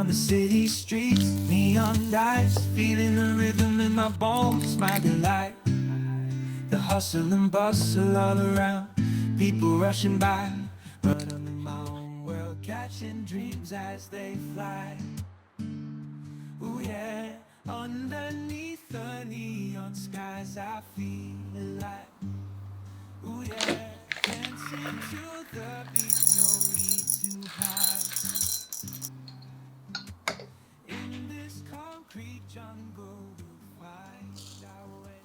down the city streets, neon lights, feeling the rhythm in my bones, my delight. The hustle and bustle all around, people rushing by, but I'm in my own world, catching dreams as they fly. Ooh yeah, underneath the neon skies I feel alive. Ooh yeah, dancing to the beat, no need to hide. In this concrete jungle we'll find our way.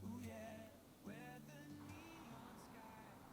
Ooh yeah, where the neon skies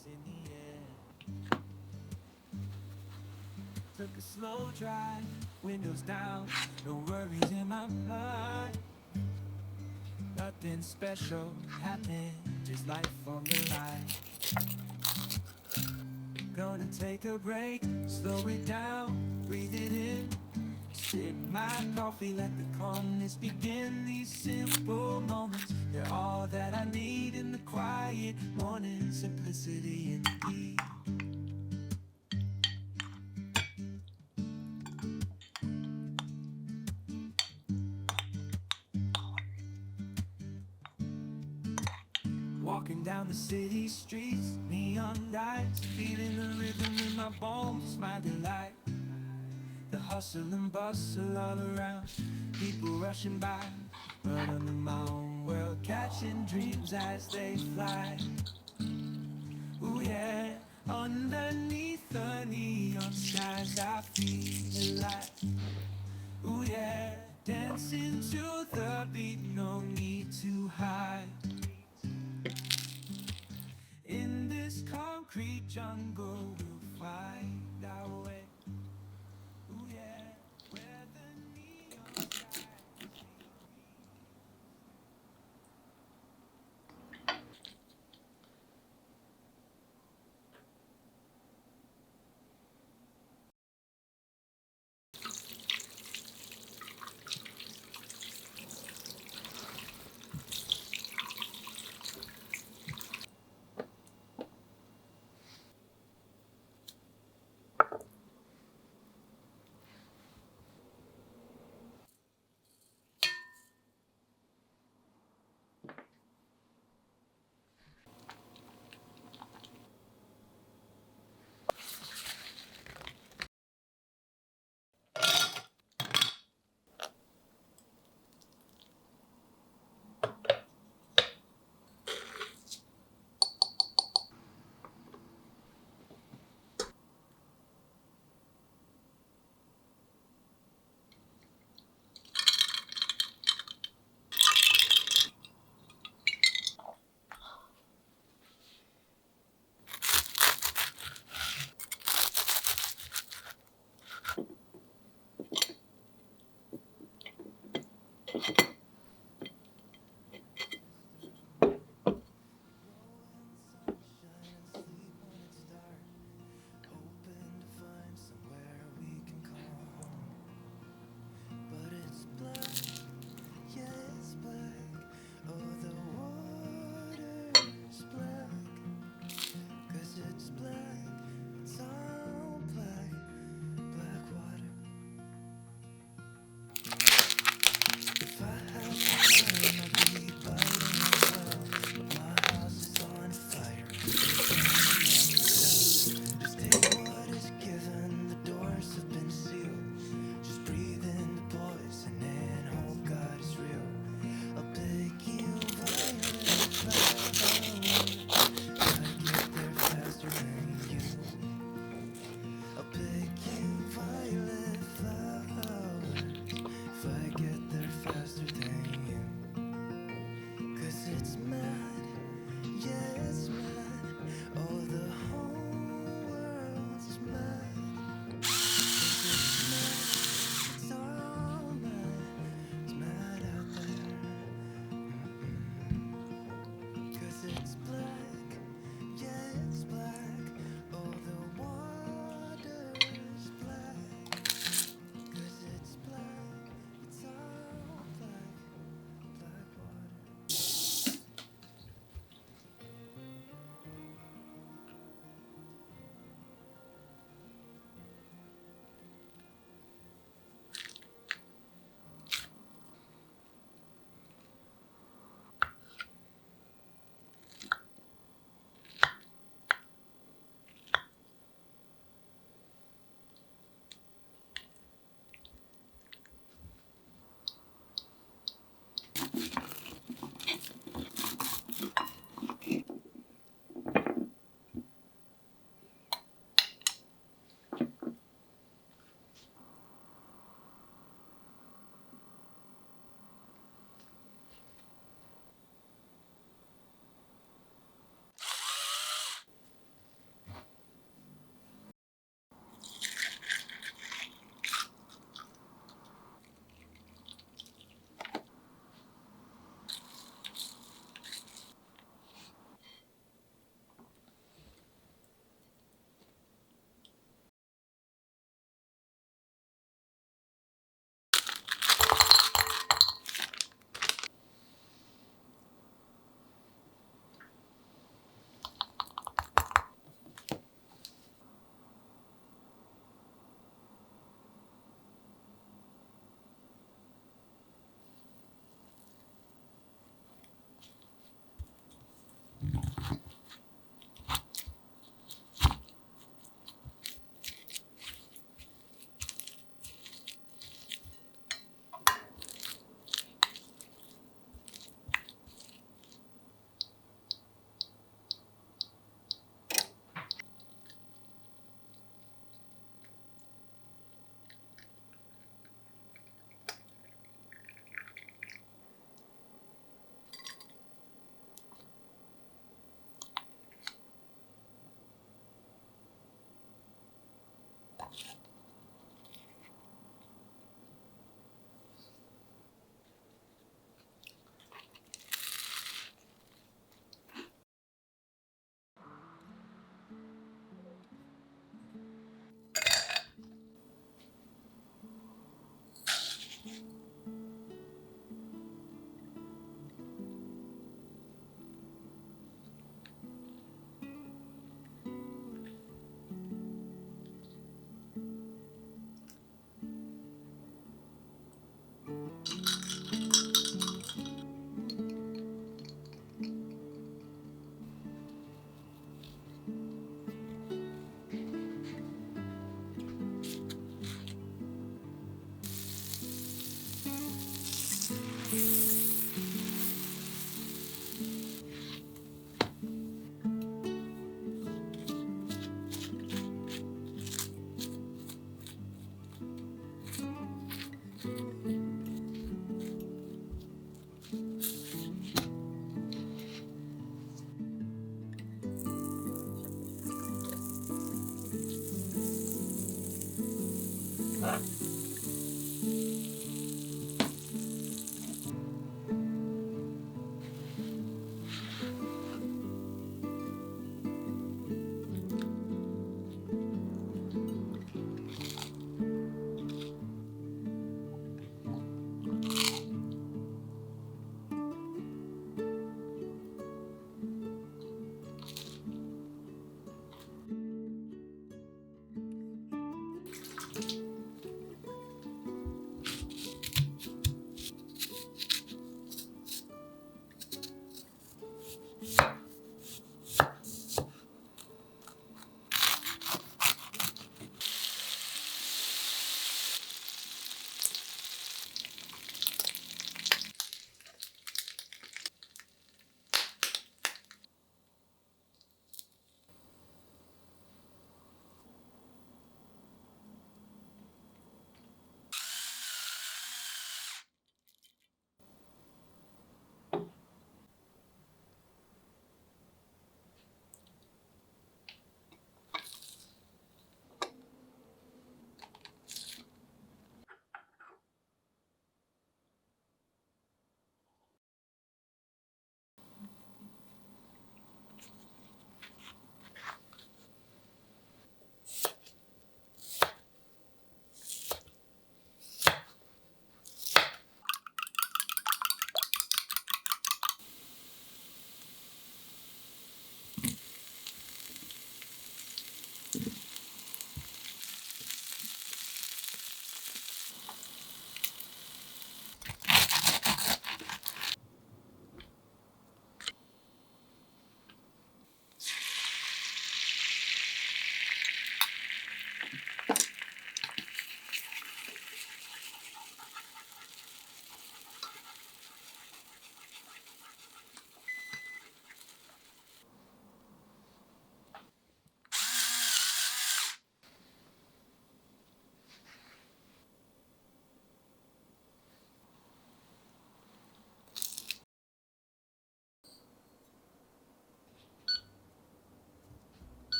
is in the air. Took a slow drive, windows down, no worries in my mind. Nothing special happened, just life on the line. Gonna take a break, slow it down, breathe it in. Sip my coffee, let the calmness begin. These simple moments, they're all that I need in the quiet morning. Simplicity and peace. Walking down the city streets, neon lights, feeling the rhythm in my bones, my delight. The hustle and bustle all around, people rushing by, but I'm in my own world, catching dreams as they fly. Ooh yeah, underneath the neon skies I feel alive. Ooh yeah, dancing to the beat, no need to hide. In this concrete jungle we'll find our way. Ooh yeah, where the neon skies.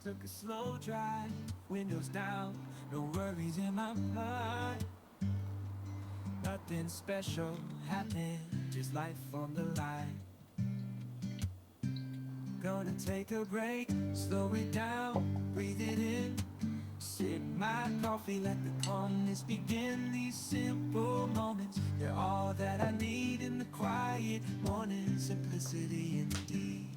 Took a slow drive, windows down, no worries in my mind. Nothing special happened, just life on the line. Gonna take a break, slow it down, breathe it in. Sip my coffee, let the calmness begin. These simple moments, they're all that I need in the quiet morning. Simplicity indeed.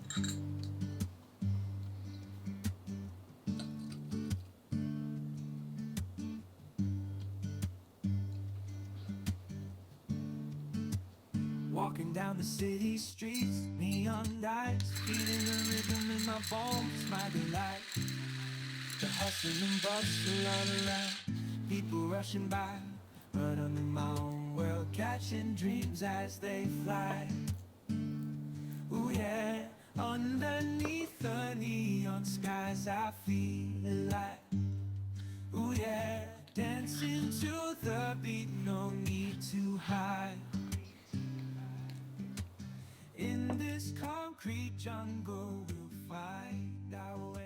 Walking down the city streets, neon lights, feeling the rhythm in my bones, my delight. The hustle and bustle all around, people rushing by, but I'm in my own world, catching dreams as they fly. Ooh yeah, underneath the neon skies I feel alive. Ooh yeah, dancing to the beat, no need to hide. In this concrete jungle we'll find our way.